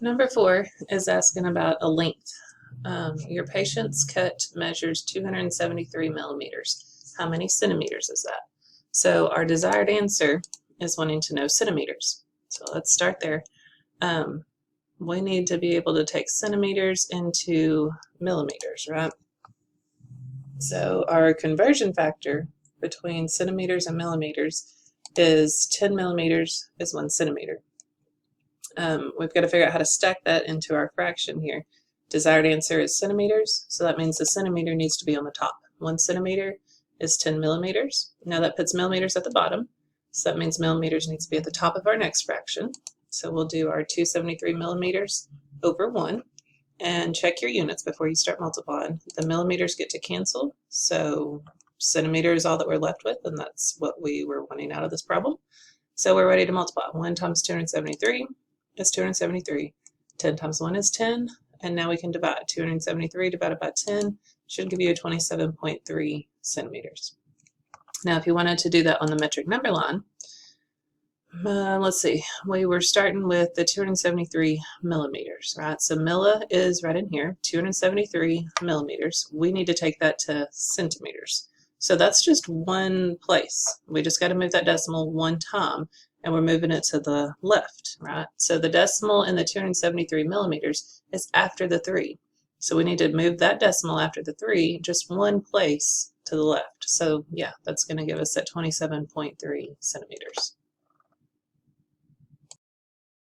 Number 4 is asking about a length. Your patient's cut measures 273 millimeters. How many centimeters is that? So our desired answer is wanting to know centimeters. So let's start there. We need to be able to take centimeters into millimeters, right? So our conversion factor between centimeters and millimeters is 10 millimeters is 1 centimeter. We've got to figure out how to stack that into our fraction here. Desired answer is centimeters, so that means the centimeter needs to be on the top. 1 centimeter is 10 millimeters. Now that puts millimeters at the bottom, so that means millimeters needs to be at the top of our next fraction. So we'll do our 273 millimeters over 1, and check your units before you start multiplying. The millimeters get to cancel, so centimeter is all that we're left with, and that's what we were wanting out of this problem. So we're ready to multiply. 1 times 273 is 273. 10 times 1 is 10, and now we can divide. 273 divided by 10 should give you a 27.3 centimeters. Now if you wanted to do that on the metric number line, let's see, we were starting with the 273 millimeters, right? So milli is right in here, 273 millimeters. We need to take that to centimeters. So that's just one place. We just got to move that decimal one time, and we're moving it to the left, right? So the decimal in the 273 millimeters is after the 3. So we need to move that decimal after the 3 just one place to the left. So yeah, that's going to give us that 27.3 centimeters.